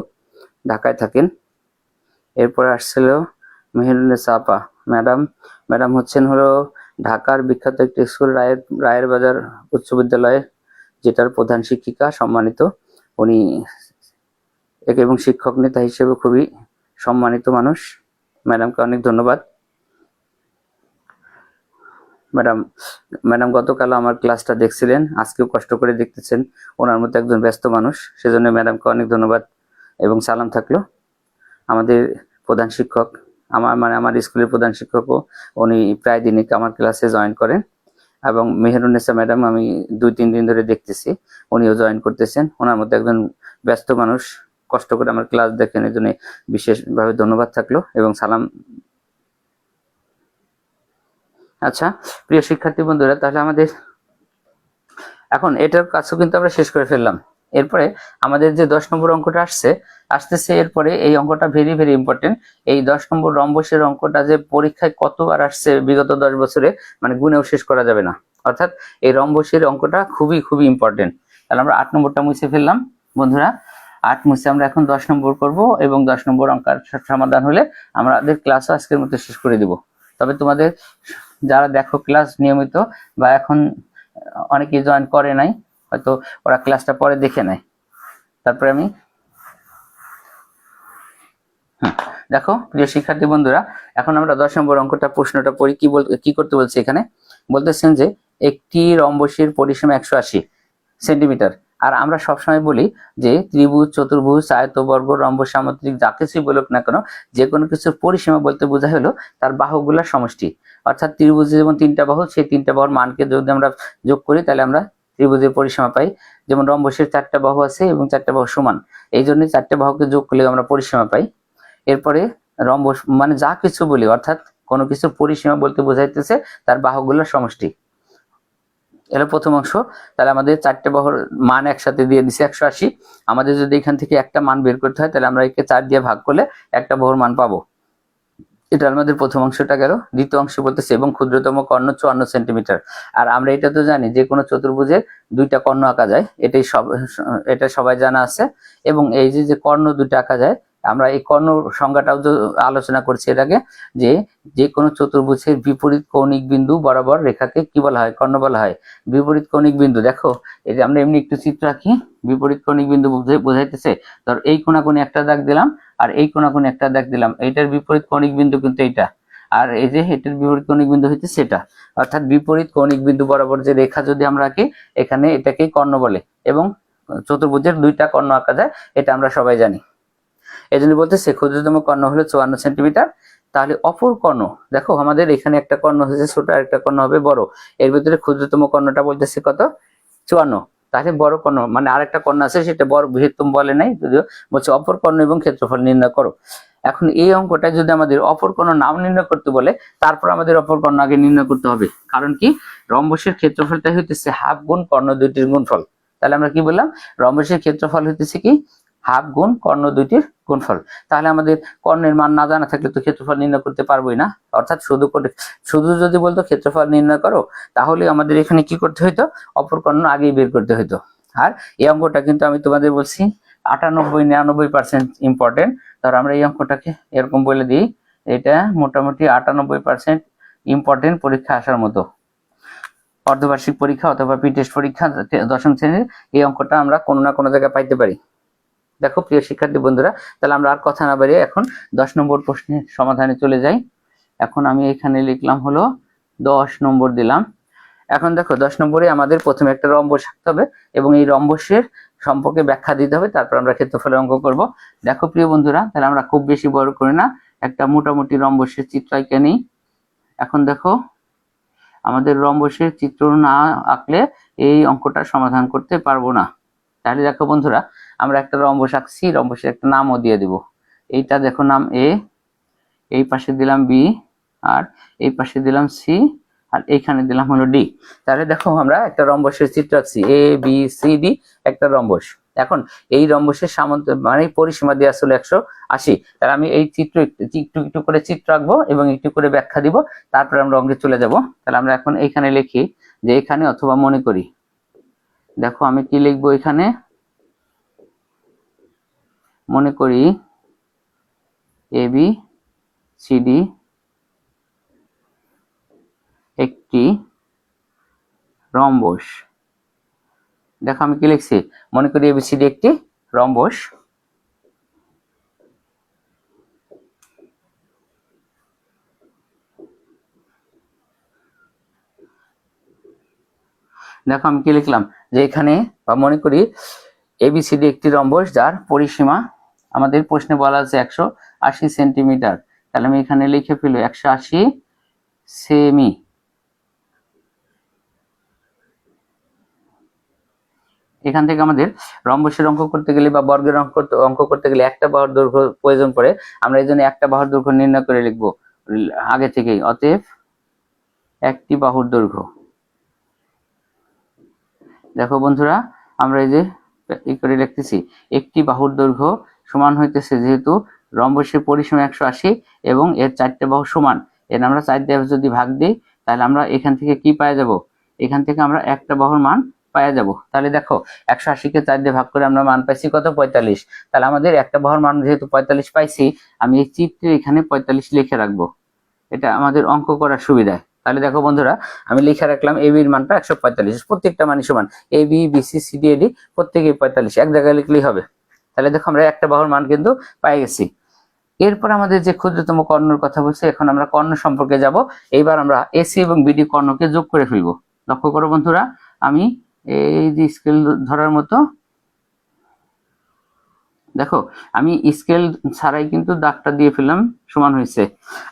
ঢাকায় থাকেন। এরপরে আসছিল মেহেরুন্নেসা আপা ম্যাডাম হচ্ছেন হলো ঢাকার বিখ্যাত একটি স্কুল রায়ের বাজার উচ্চ বিদ্যালয়ের, যেটার প্রধান শিক্ষিকা, সম্মানিত উনি, এবং শিক্ষক নেতা হিসেবে খুবই সম্মানিত মানুষ। ম্যাডামকে অনেক ধন্যবাদ। ম্যাডাম গতকাল আমার ক্লাসটা দেখছিলেন, আজকেও কষ্ট করে দেখতেছেন। ওনার মতো একজন ব্যস্ত মানুষ, সেজন্য ম্যাডামকে অনেক ধন্যবাদ এবং সালাম থাকলো। আমাদের প্রধান শিক্ষক, আমার স্কুলের প্রধান শিক্ষকও উনি প্রায় দিনই আমার ক্লাসে জয়েন করেন। এবং মেহেরুন্নেসা ম্যাডাম আমি 2-3 দিন ধরে দেখতেছি, উনিও জয়েন করতেছেন। ওনার মতো একজন ব্যস্ত মানুষ কষ্ট করে আমার ক্লাস দেখেন, এই জন্য বিশেষভাবে ধন্যবাদ থাকলো এবং সালাম। আচ্ছা প্রিয় শিক্ষার্থী বন্ধুরা, তাহলে আমাদের এখন এটার কাজও কিন্তু আমরা শেষ করে ফেললাম। এরপরে আমাদের যে 10 নম্বর অঙ্কটা আসতেছে, এরপরে এই অঙ্কটা ভেরি ভেরি ইম্পর্টেন্ট। এই 10 নম্বর রম্বসের অঙ্কটা যে পরীক্ষায় কতবার আসছে বিগত 10 বছরে, মানে গুণেও শেষ করা যাবে না। অর্থাৎ এই রম্বসের অঙ্কটা খুবই খুবই ইম্পর্টেন্ট। তাহলে আমরা 8 নম্বরটা মুছে ফেললাম বন্ধুরা। 8 মুছে আমরা এখন 10 নম্বর করব, এবং 10 নম্বর অঙ্কের সমাধান হলে আমাদের ক্লাসও আজকের মতো শেষ করে দিব। তবে তোমাদের যারা দেখো ক্লাস নিয়মিত, বা এখন অনেকে জয়েন করে নাই, হয়তো ওরা ক্লাসটা পরে দেখে নেয়। তারপরে আমি দেখো প্রিয় শিক্ষার্থী বন্ধুরা, এখন আমরা 10 নম্বর অঙ্কটা প্রশ্নটা পড়ি। কি করতে বলছে এখানে, বলতেছেন যে একটি রম্বসের পরিসীমা 180 সেন্টিমিটার। আর আমরা সবসময় বলি যে ত্রিভুজ, চতুর্ভুজ, আয়তবর্গ, রম্বস, সামুদ্রিক যা কিছুই বলুক না কেন, যে কোনো কিছুর পরিসীমা বলতে বোঝা হলো তার বাহুগুলোর সমষ্টি। অর্থাৎ ত্রিভুজে যেমন 3টা বাহু, সেই 3টা বাহুর মানকে যদি আমরা যোগ করি, তাহলে আমরা ত্রিভুজের পরিসীমা পাই। যেমন রম্বসের 4টা বাহু আছে এবং 4টা বাহু সমান, এই জন্য 4টা বাহুকে যোগ করলে আমরা পরিসীমা পাই। এরপরে রম্বস মানে যা কিছু বলি, অর্থাৎ কোনো কিছুর পরিসীমা বলতে বোঝাইতেছে তার বাহুগুলোর সমষ্টি। এর প্রথম অংশ। তাহলে আমাদের চারটে বাহুর মান একসাথে দিয়ে দিছে 180। আমাদের যদি এখান থেকে একটা মান বের করতে হয় তাহলে আমরা একে 4 দিয়ে ভাগ করলে একটা বাহুর মান পাবো। এটা আমাদের প্রথম অংশটা গেল। দ্বিতীয় অংশ বলতেছে এবং ক্ষুদ্রতম কর্ণ 54 সেন্টিমিটার। আর আমরা এটা তো জানি যে কোনো চতুর্ভুজের দুইটা কর্ণ আঁকা যায়, এটা সবাই জানা আছে। এবং এই যে কর্ণ দুইটা আঁকা যায়, আমরা এই কর্ণ সংজ্ঞাটাও আলোচনা করছি এর আগে, যে যে কোনো চতুর্ভুজের বিপরীত কৌণিক বিন্দু বরাবর রেখাকে কি বলা হয়? কর্ণ বলা হয়। বিপরীত কৌণিক বিন্দু, দেখো এই যে আমরা এমনি একটু চিত্র আঁকি, বিপরীত কৌণিক বিন্দু বোঝাইতেছে ধর এই কোণাকুণি একটা দাগ দিলাম আর এই কোণাকুণি একটা দাগ দিলাম, এইটার বিপরীত কৌণিক বিন্দু কিন্তু এইটা, আর এই যে এটার বিপরীত কৌণিক বিন্দু হচ্ছে সেটা। অর্থাৎ বিপরীত কৌণিক বিন্দু বরাবর যে রেখা যদি আমরা আঁকি, এখানে এটাকেই কর্ণ বলে। এবং চতুর্ভুজের দুইটা কর্ণ আঁকা যায়, এটা আমরা সবাই জানি। এই জন্য বলতেছে ক্ষুদ্রতম কর্ণ হলো 54 সেন্টিমিটার। তাহলে অপর কর্ণ, দেখো আমাদের এখানে একটা কর্ণ হচ্ছে ছোট আর একটা কর্ণ হবে বড়, এর ভিতরে ক্ষুদ্রতম কর্ণটা বলতেছে কত? 54। তাহলে বড় কর্ণ মানে আরেকটা কর্ণ আছে, সেটা বড় বৃহত্তম বলে নাই, যদিও বলছে অপর কর্ণ এবং ক্ষেত্রফল নির্ণয় করো। এখন এই অঙ্কটা যদি আমাদের অপর কর্ণ নাম নির্ণয় করতে বলে, তারপর আমাদের অপর কর্ণ আগে নির্ণয় করতে হবে। কারণ কি, রম্বসের ক্ষেত্রফলটা হইতেছে হাফ গুণ কর্ণ দুইটির গুণফল। তাহলে আমরা কি বললাম? রম্বসের ক্ষেত্রফল হইতেছে কি? হাফ গুণ কর্ণ দুইটির গুণফল। তাহলে আমাদের কর্ণের মান না জানা থাকলে তো ক্ষেত্রফল নির্ণয় করতে পারবোই না। অর্থাৎ শুধু যদি বলতো ক্ষেত্রফল নির্ণয় করো, তাহলে আমাদের এখানে কি করতে হইতো? অপর কর্ণ আগেই বের করতে হইতো। আর এই অঙ্কটা কিন্তু আমি তোমাদের বলছি 98-99% ইম্পর্টেন্ট। ধর আমরা এই অঙ্কটাকে এরকম বলে দিই, এটা মোটামুটি 98% ইম্পর্টেন্ট পরীক্ষা আসার মতো। অর্ধবার্ষিক পরীক্ষা অথবা প্রি-টেস্ট পরীক্ষা 10ম শ্রেণীর এই অঙ্কটা আমরা কোনো না কোনো জায়গায় পাইতে পারি। দেখো প্রিয় শিক্ষার্থী বন্ধুরা, তাহলে আমরা আর কথা না বাড়িয়ে এখন 10 নম্বর প্রশ্নের সমাধানে চলে যাই। এখন আমি এখানে লিখলাম হলো 10 নম্বর দিলাম। এখন দেখো 10 নম্বরে আমাদের প্রথমে একটা রম্বস আঁকতে হবে এবং এই রম্বসের সম্পর্কে ব্যাখ্যা দিতে হবে, তারপর আমরা ক্ষেত্রফলের অঙ্ক করব। দেখো প্রিয় বন্ধুরা, তাহলে আমরা খুব বেশি বড় করে না, একটা মোটামুটি রম্বসের চিত্র এঁকে নিই। এখন দেখো আমাদের রম্বসের চিত্র না আঁকলে এই অঙ্কটা সমাধান করতে পারবো না। তাহলে দেখো বন্ধুরা, আমরা একটা রম্বস আঁকছি, রম্বসের একটা নামও দিয়ে দিব। এইটা দেখো নাম এ, এই পাশে দিলাম বি, আর এই পাশে দিলাম সি, আর এইখানে দিলাম হলো ডি। তাহলে দেখো আমরা একটা রম্বসের চিত্র আঁকছি, এ বি সি ডি, একটা রম্বস। এখন এই রম্বসের সামন্ত মানে পরিসীমা দিয়ে আসলে 180। তাহলে আমি এই চিত্র একটু একটু করে চিত্র আঁকবো এবং একটু করে ব্যাখ্যা দিব, তারপরে আমরা অঙ্কে চলে যাব। তাহলে আমরা এখন এইখানে লিখি যে এখানে, অথবা মনে করি, দেখো আমি কি লিখবো এখানে, মনে করি এ বি সি ডি একটি রম্বস। দেখো আমি কি লিখছি, মনে করি এবিসিডি একটি রম্বস। দেখো আমি কি লিখলাম, যে এখানে বা মনে করি এবিসিডি একটি রম্বস যার পরিসীমা আমাদের প্রশ্নে বলা আছে 180 সেন্টিমিটার। তাহলে আমি এখানে লিখে ফেলি 180 সেমি। এখান থেকে আমাদের রম্বসের অঙ্ক করতে গেলে বা বর্গের অঙ্ক করতে গেলে একটা বাহুর দৈর্ঘ্য প্রয়োজন পড়ে। আমরা এই জন্য একটা বাহুর দৈর্ঘ্য নির্ণয় করে লিখবো আগে থেকেই। অতএব একটি বাহুর দৈর্ঘ্য, দেখো বন্ধুরা আমরা এই যে এই করে লিখতেছি, একটি বাহুর দৈর্ঘ্য সমান হইতেছে, যেহেতু রম্বসের পরিসীমা 180 এবং এর চারটে বাহু সমান, এর আমরা 4 দিয়ে যদি ভাগ দিই, তাহলে আমরা এখান থেকে কি পাওয়া যাব? এখান থেকে আমরা একটা বাহুর মান পাওয়া যাব। তাহলে দেখো 180-কে 4 দিয়ে ভাগ করে আমরা মান পাইছি কত? 45। তাহলে আমাদের একটা বাহুর মান যেহেতু 45 পাইছি, আমি এই চিত্রে এখানে 45 লিখে রাখবো, এটা আমাদের অঙ্ক করার সুবিধায়। তাহলে দেখো বন্ধুরা, আমি লিখে রাখলাম এ বির মানটা 145, প্রত্যেকটা মানই সমান, A B B C C D A D প্রত্যেকেই 45, এক জায়গায় লিখলেই হবে। তাহলে দেখো আমরা একটা বাহুর মান কিন্তু পাই গেছি। এরপর আমাদের যে ক্ষুদ্রতম কর্ণের কথা বলছে, এখন আমরা কর্ণ সম্পর্কে যাব। এইবার আমরা এসি এবং বিডি কর্ণকে যোগ করে ফেলবো। লক্ষ্য করো বন্ধুরা, আমি এই যে স্কেল ধরার মতো, দেখো আমি স্কেল ছাড়াই কিন্তু দাগটা দিয়ে ফেললাম, সমান হয়েছে।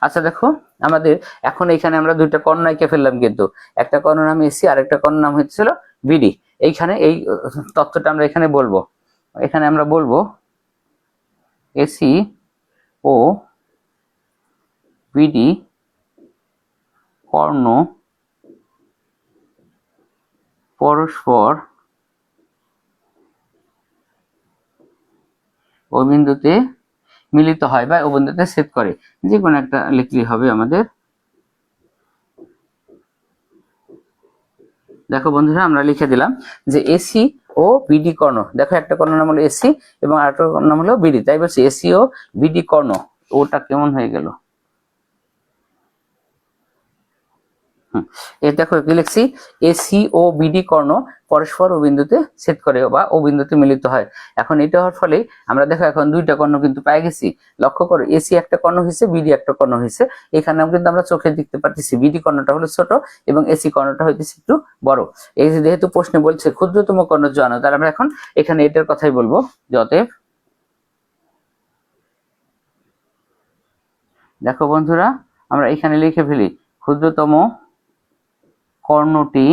আচ্ছা দেখো আমাদের এখন এখানে আমরা দুইটা কর্ণ এঁকে ফেললাম, কিন্তু একটা কর্ণ নাম এসি আর একটা কর্ণ নাম হচ্ছিল বিডি। এইখানে এই তথ্যটা আমরা এখানে বলবো, এখানে আমরা বলবো এসি ও বিডি কর্ণ পরস্পর ওই বিন্দুতে মিলিত হয় বা ওই বিন্দুতে ছেদ করে, যে কোনো একটা লিখলেই হবে আমাদের। দেখো বন্ধুরা আমরা লিখে দিলাম যে এসি ও বিডি কর্ণ। দেখো একটা কর্ণ নাম হলো এসি এবং আরেকটা কর্ণ নাম হলো বিডি, তাই বলছি এসি ও বিডি কর্ণ। ওটা কেমন হয়ে গেল, এ দেখো কি লিখছি, এসি ও বিডি কর্ণ পরস্পর ও বিন্দুতে ছেদ করে বা ও বিন্দুতে মিলিত হয়। এখন এটা হওয়ার ফলে আমরা দেখো এখন দুইটা কর্ণ কিন্তু পেয়ে গেছি। লক্ষ্য করো এসি একটা কর্ণ হয়েছে, বিডি একটা কর্ণ হয়েছে। এখানেও কিন্তু আমরা চোখে দেখতে পাচ্ছি বিডি কর্ণটা হলো ছোট এবং এসি কর্ণটা হইতেছে একটু বড়। এই যে যেহেতু প্রশ্নে বলছে ক্ষুদ্রতম কর্ণ জানো, তাহলে আমরা এখন এখানে এটার কথাই বলবো। অতএব দেখো বন্ধুরা আমরা এখানে লিখে ফেলি ক্ষুদ্রতম কর্ণটি,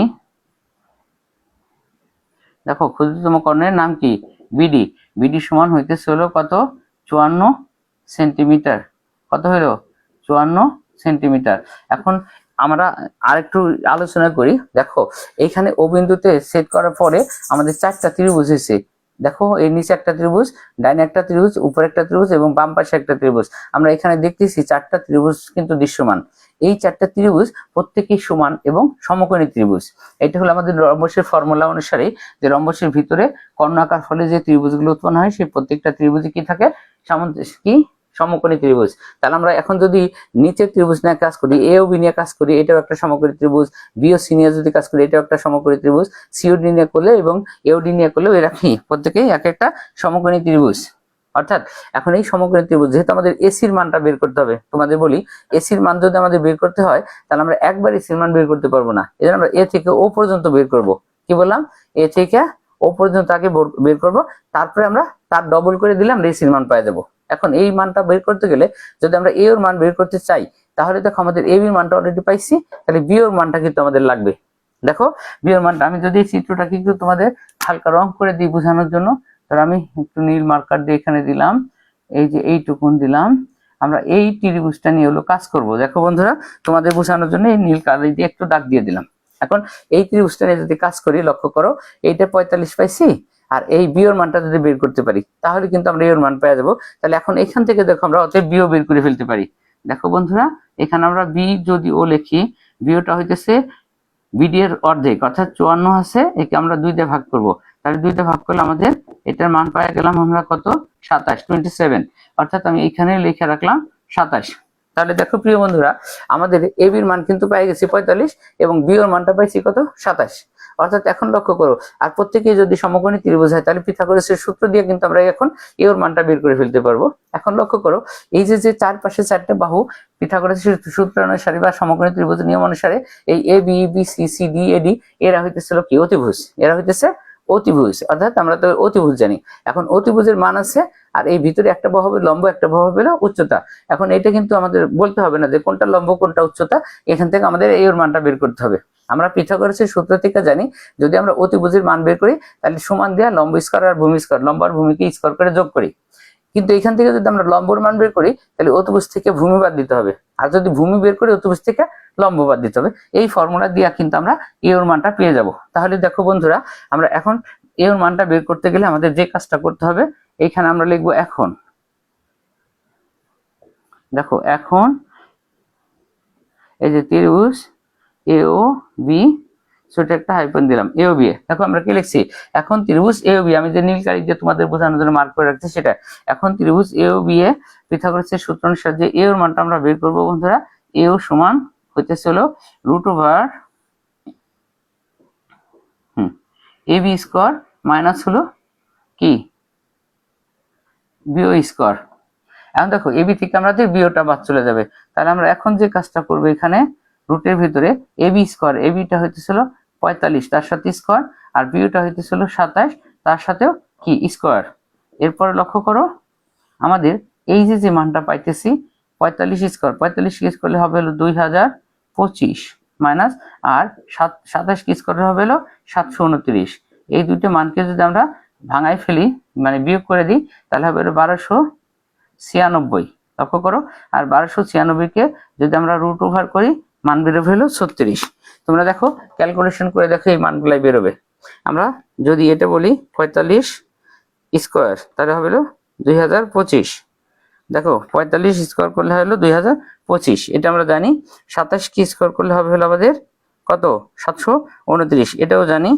দেখো ক্ষুদ্রতম কর্ণের নাম কি, বিডি। বিডি সমান হইতেছে হলো কত, 54 সেন্টিমিটার। কত হলো, 54 সেন্টিমিটার। এখন আমরা আরেকটু আলোচনা করি। দেখো এইখানে ও বিন্দুতে ছেদ করার পরে আমাদের চারটা ত্রিভুজ হয়েছে। দেখো এর নিচে একটা ত্রিভুজ, ডাইনে একটা ত্রিভুজ, উপরে একটা ত্রিভুজ এবং বাম পাশে একটা ত্রিভুজ। আমরা এখানে দেখতেছি চারটা ত্রিভুজ কিন্তু দৃশ্যমান। এই চারটা ত্রিভুজ প্রত্যেকেই সমান এবং সমকোণী ত্রিভুজ। এটা হলো আমাদের রম্বসের ফর্মুলা অনুসারে, যে রম্বসের ভিতরে কর্ণাকার ফলে যে ত্রিভুজগুলো উৎপন্ন হয় সেই প্রত্যেকটা ত্রিভুজে কি থাকে, কি সমকোণী ত্রিভুজ। তাহলে আমরা এখন যদি নিচের ত্রিভুজ নিয়ে কাজ করি, এ ও বি নিয়ে কাজ করি, এটাও একটা সমকোণী ত্রিভুজ। বি ও সি নিয়ে যদি কাজ করি, এটাও একটা সমকোণী ত্রিভুজ। সি ও ডি নিয়ে করলে এবং এ ও ডি নিয়ে করলেও এরা কি প্রত্যেকেই এক একটা সমকোণী ত্রিভুজ। অর্থাৎ এখন এই সমকোণী ত্রিভুজ যেহেতু আমাদের এসির মানটা বের করতে হবে, তোমাদের বলি এসির মান যদি আমাদের বের করতে হয় তাহলে আমরা একবার এসির মান বের করতে পারবো না। এই জন্য আমরা এ থেকে ও পর্যন্ত বের করব। কি বললাম, এ থেকে ও পর্যন্ত আগে বের করব, তারপরে আমরা তার ডবল করে দিলে আমরা এসির মান পেয়ে যাবো। এখন এই মানটা বের করতে গেলে যদি আমরা এ ওর মান বের করতে চাই, তাহলে দেখো আমাদের এ বির মানটা অলরেডি পাইছি, তাহলে বি ওর মানটা কিন্তু আমাদের লাগবে। দেখো বি ওর মানটা আমি যদি এই চিত্রটাকে একটু তোমাদের হালকা রং করে দিই বোঝানোর জন্য, তাহলে আমি একটু নীল মার্কার দিয়ে এখানে দিলাম, এই যে এইটুকুন দিলাম। আমরা এই ত্রিভুজটা নিয়ে হলো কাজ করব। দেখো বন্ধুরা তোমাদের বোঝানোর জন্য এই নীল কালি দিয়ে একটু দাগ দিয়ে দিলাম। এখন এই ত্রিভুজটা নিয়ে যদি কাজ করি, লক্ষ্য করো এইটা 45 পাইছি, আর এই বিয়োর মানটা যদি বের করতে পারি তাহলে কিন্তু আমরা এর মান পেয়ে যাবো। তাহলে এখন এখান থেকে দেখো আমরা অতএব বিও বের করে ফেলতে পারি। দেখো বন্ধুরা এখানে আমরা বি যদি ও লিখি, বিওটা হইতেছে বিডি এর অর্ধেক অর্থাৎ 54 আছে, একে আমরা 2 দিয়ে ভাগ করব। তাহলে 2 দিয়ে ভাগ করলে আমাদের এটার মান পাওয়া গেলাম আমরা কত, 27, অর্থাৎ আমি এখানে লিখে রাখলাম 27। তাহলে দেখো প্রিয় বন্ধুরা আমাদের এ বির মান কিন্তু পেয়ে গেছি 45 এবং বি এর মানটা পাইছি কত, 27। অর্থাৎ এখন লক্ষ্য করো, আর প্রত্যেকেই যদি সমকোণী ত্রিভুজ হয় তাহলে পিথাগোরাসের সূত্র দিয়ে কিন্তু আমরা এখন এ এর মানটা বের করে ফেলতে পারবো। এখন লক্ষ্য করো এই যে চারপাশে চারটে বাহু পিথাগোরাসের সূত্র অনুসারে বা সমকোণী ত্রিভুজের নিয়ম অনুসারে এই A B B C C D A D এরা হইতেছিল কি অতিভুজ, এরা হইতেছে অতিভুজ। অর্থাৎ আমরা তো অতিভুজ জানি। এখন অতিভুজের মান আছে আর এই ভিতরে একটা বাহু হবে লম্ব, একটা বাহু হবে উচ্চতা। এখন এটা কিন্তু আমাদের বলতে হবে না যে কোনটা লম্ব কোনটা উচ্চতা, এখান থেকে আমাদের এর মানটা বের করতে হবে। আমরা পিথাগোরাসের সূত্র থেকে জানি যদি আমরা অতিভুজের মান বের করি তাহলে সমান দেয়া লম্ব স্কয়ার আর ভূমি স্কয়ার, লম্ব আর ভূমিকে স্কয়ার করে যোগ করি। কিন্তু এখান থেকে যদি আমরা লম্বর মান বের করি তাহলে অতিভুজ থেকে ভূমি বাদ দিতে হবে, আর যদি ভূমি বের করি অতিভুজ থেকে লম্ব বাদ দিতে হবে। এই ফর্মুলা দিয়ে কিন্তু আমরা এর মানটা পেয়ে যাব। তাহলে দেখো বন্ধুরা আমরা এখন এর মানটা বের করতে গেলে আমাদের যে কাজটা করতে হবে, এইখানে আমরা লিখবো এখন। দেখো এখন এই যে ত্রিভুজ এ ও বি, ছোট একটা হাইফেন দিলাম এ ও বি। দেখো আমরা কি লিখছি, এখন ত্রিভুজ এ ও বি, আমি যে নীল কালি দিয়ে তোমাদের বোঝানোর জন্য মার্ক করে রাখছি সেটা। এখন ত্রিভুজ এ ও বি এ পিথাগোরাসের সূত্র অনুসারে যে এ এর মানটা আমরা বের করব বন্ধুরা, এ ও সমান হইতেছে হলো √/, এ বি স্কয়ার মাইনাস হলো কি বিও স্কয়ার। এখন দেখো এবি থেকে আমাদের বিওটা বাদ চলে যাবে। তাহলে আমরা এখন যে কাজটা করবো, এখানে রুটের ভিতরে এবি স্কয়ার, এবিটা হইতেছিল 45 তার সাথে স্কয়ার, আর বিওটা হইতেছিল 27 তার সাথেও কি স্কয়ার। এরপরে লক্ষ্য করো আমাদের এই যে মানটা পাইতেছি 45 স্কয়ার, 45 কি করলে হবে হলো 2025 মাইনাস, আর 27 কি করলে হবে হলো 729। এই দুটো মানকে যদি আমরা ভাঙাই ফেলি মানে বিয়োগ করে দিই তাহলে হবে 1296। লক্ষ্য করো, আর 1296 কে যদি আমরা √/করি মান বেরোবে হলো 36। তোমরা দেখো ক্যালকুলেশন করে দেখো এই মানগুলাই বেরোবে। আমরা যদি এটা বলি 45 স্কোয়ার তাহলে হবে হলো 2025। দেখো 45 স্কোয়ার করলে হলো 2025, এটা আমরা জানি। 27 কি স্কোয়ার করলে হবে হলো আমাদের কত 729, এটাও জানি।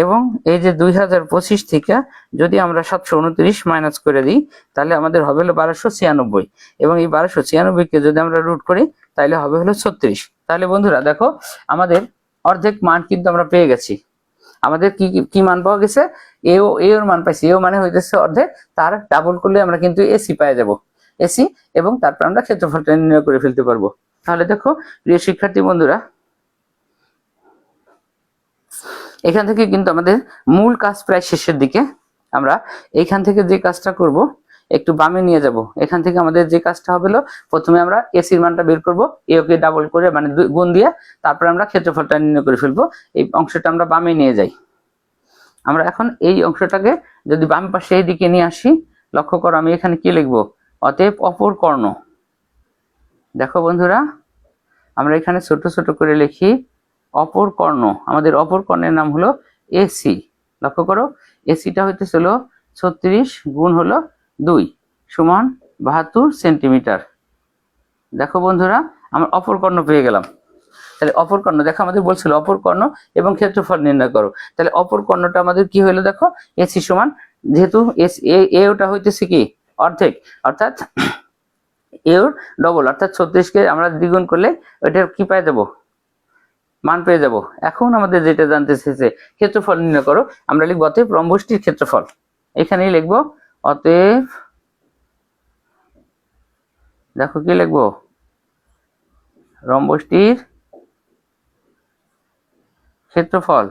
এবং এই যে 2025 থেকে যদি আমরা 729 মাইনাস করে দিই তাহলে আমাদের হবে হলো 1296, এবং এই 1296 কে যদি আমরা রুট করি তাহলে হবে হলো 36। তাহলে বন্ধুরা দেখো আমাদের অর্ধেক মান কিন্তু আমরা পেয়ে গেছি। আমাদের কি কি মান পাওয়া গেছে, এর মান পাইছি, এও মানে হইতেছে অর্ধেক, তার ডাবল করলে আমরা কিন্তু এসি পেয়ে যাব, এসি, এবং তারপর আমরা ক্ষেত্রফলটা নির্ণয় করে ফেলতে পারবো। তাহলে দেখো প্রিয় শিক্ষার্থী বন্ধুরা, এখান থেকে কিন্তু আমাদের মূল কাজ প্রায় শেষের দিকে। আমরা এইখান থেকে যে কাজটা করব একটু বামে নিয়ে যাব। এখান থেকে আমাদের যে কাজটা হবে হলো প্রথমে আমরা এসির মানটা বের করব, এওকে ডাবল করে মানে গুণ দিয়ে তারপর আমরা ক্ষেত্রফলটা নির্ণয় করে ফেলবো। এই অংশটা আমরা বামে নিয়ে যাই। আমরা এখন এই অংশটাকে যদি বাম পাশে এই দিকে নিয়ে আসি, লক্ষ্য করো আমি এখানে কি লিখবো, অতএব অপর কর্ণ। দেখো বন্ধুরা আমরা এখানে ছোট ছোট করে লিখি অপর কর্ণ। আমাদের অপর কর্ণের নাম হলো এসি। লক্ষ্য করো এসিটা হইতেছিল 36 গুণ হলো 2 সমান 72 সেন্টিমিটার। দেখো বন্ধুরা আমরা অপর কর্ণ পেয়ে গেলাম। তাহলে অপর কর্ণ দেখো আমাদের বলছিল অপর কর্ণ এবং ক্ষেত্রফল নির্ণয় করো। তাহলে অপর কর্ণটা আমাদের কি হইলো, দেখো এসি সমান, যেহেতু ওটা হইতেছে কি অর্ধেক, অর্থাৎ এর ডবল, অর্থাৎ 36কে আমরা দ্বিগুণ করলে ওইটার কি পেয়ে যাবো, মান পেয়ে যাব। এখন আমাদের যেটা জানতে চেয়েছে ক্ষেত্রফল নির্ণয় করো, আমরা লিখবো অতএব রম্বসটির ক্ষেত্রফল। এখানেই লিখবো অতএব, দেখো কি লিখবো, রম্বসটির ক্ষেত্রফল।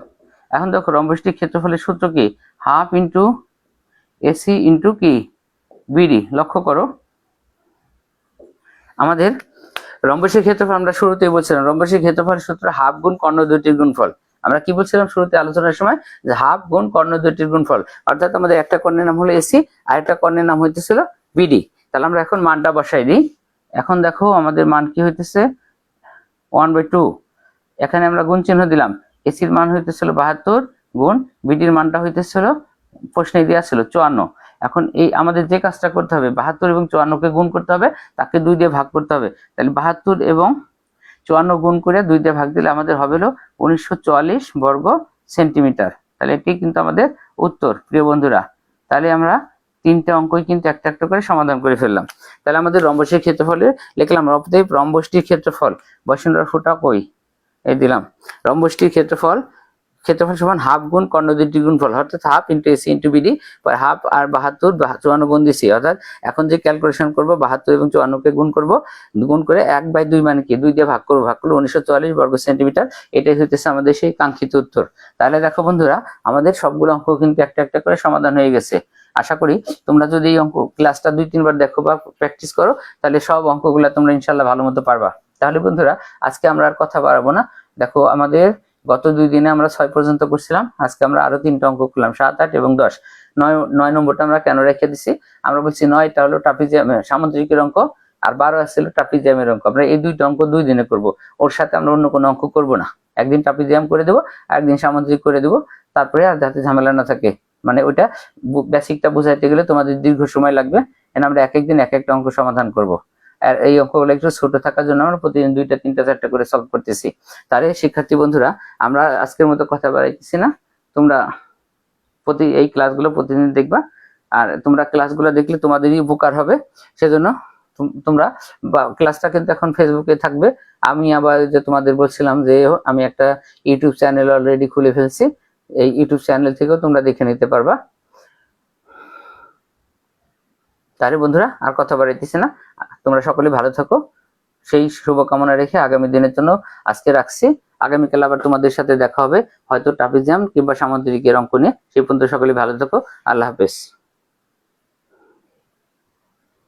এখন দেখো রম্বসটির ক্ষেত্রফলের সূত্র কি, হাফ ইন্টু এসি ইন্টু কি বিডি। লক্ষ্য করো আমাদের রম্বসের ক্ষেত্রফল আমরা শুরুতেই বলছিলাম, রম্বসের ক্ষেত্রফল সূত্র হাফ গুণ কর্ণ দুটির গুণফল। আমরা কি বলছিলাম শুরুতে আলোচনার সময়, যে হাফ গুণ কর্ণ দুটির গুণফল, অর্থাৎ আমাদের একটা কর্ণের নাম হলো এসি আর একটা কর্ণের নাম হইতেছিল বিডি। তাহলে আমরা এখন মানটা বসাই দিই। এখন দেখো আমাদের মান কি হইতেছে 1/2। এখানে আমরা গুণ চিহ্ন দিলাম, এসির মান হইতেছিল 72 গুণ বিডির মানটা হইতেছিল প্রশ্নে দেওয়া ছিল 54। এখন এই আমাদের যে কাজটা করতে হবে 72 এবং 54কে গুণ করতে হবে, তাকে 2 দিয়ে ভাগ করতে হবে। তাহলে 72 এবং 54 গুণ করে 2 দিয়ে ভাগ দিলে আমাদের হবে হলো 1944 বর্গ সেন্টিমিটার। তাহলে এটি কিন্তু আমাদের উত্তর প্রিয় বন্ধুরা। তাহলে আমরা তিনটা অঙ্কই কিন্তু একটা একটা করে সমাধান করে ফেললাম। তাহলে আমাদের রম্বসের ক্ষেত্রফলে লিখলাম অতএব রম্বসটির ক্ষেত্রফল, বসুন্ধরা ফুটা কই এই দিলাম, রম্বসটির ক্ষেত্রফল সমান হাফ গুণ কর্ণ দুটির গুণফল, অর্থাৎ half into AC into BD, half আর 72 54 গুণ দিছি, অর্থাৎ এখন যে ক্যালকুলেশন করবো 72 এবং 54কে গুণ করব, গুণ করে 1/2 মানে কি 2 দিয়ে ভাগ করবো, ভাগ করলে 1944 বর্গ সেন্টিমিটার। এটাই হইতেছে আমাদের সেই কাঙ্ক্ষিত উত্তর। তাহলে দেখো বন্ধুরা আমাদের সবগুলো অঙ্ক কিন্তু একটা একটা করে সমাধান হয়ে গেছে। আশা করি তোমরা যদি এই অঙ্ক ক্লাসটা 2-3 বার দেখো বা প্র্যাকটিস করো তাহলে সব অঙ্কগুলো তোমরা ইনশাল্লাহ ভালো মতো পারবা। তাহলে বন্ধুরা আজকে আমরা আর কথা বাড়াবো না। দেখো আমাদের গত 2 দিনে আমরা 6 পর্যন্ত করছিলাম, আজকে আমরা আরো 3টা অঙ্ক করলাম, 7, 8 এবং 10। 9 নম্বরটা আমরা কেন রেখে দিছি, আমরা বলছি 9টা হলো ট্রাপিজিয়াম সামুদ্রিকের অঙ্ক, আর 12 আসছিল ট্রাপিজিয়ামের অঙ্ক। আমরা এই 2টা অঙ্ক 2 দিনে করব, ওর সাথে আমরা অন্য কোনো অঙ্ক করব না। একদিন ট্রাপিজিয়াম করে দেবো, একদিন সামুদ্রিক করে দেবো, তারপরে আর যাতে ঝামেলা না থাকে, মানে ওইটা বেসিকটা বুঝাইতে গেলে তোমাদের দীর্ঘ সময় লাগবে। আমরা এক একদিন এক একটা অঙ্ক সমাধান করব। আর এই অঙ্কগুলো একটু ছোট থাকার জন্য আমরা প্রতিদিন 2টা 3টা 4টা করে সলভ করতেছি। তাহলে শিক্ষার্থী বন্ধুরা আমরা আজকের মতো কথা বাড়াইতেছি না, তোমরা এই ক্লাসগুলো প্রতিদিন দেখবা, আর তোমরা ক্লাসগুলো দেখলে তোমাদেরই উপকার হবে। সেজন্য তোমরা ক্লাসটা কিন্তু এখন ফেসবুকে থাকবে। আমি আবার যে তোমাদের বলছিলাম যে আমি একটা ইউটিউব চ্যানেল অলরেডি খুলে ফেলছি, এই ইউটিউব চ্যানেল থেকেও তোমরা দেখে নিতে পারবা। তাহলে বন্ধুরা আর কথা বাড়াইতেছি না, তোমরা সকলে ভালো থাকো সেই শুভকামনা রেখে আগামী দিনের জন্য আজকে রাখছি। আগামীকাল আবার তোমাদের সাথে দেখা হবে, হয়তো ট্রাপিজিয়াম কিংবা সামুদ্রিকের অঙ্ক নিয়ে। সেই পর্যন্ত সকলে ভালো থাকো, আল্লাহ হাফেজ।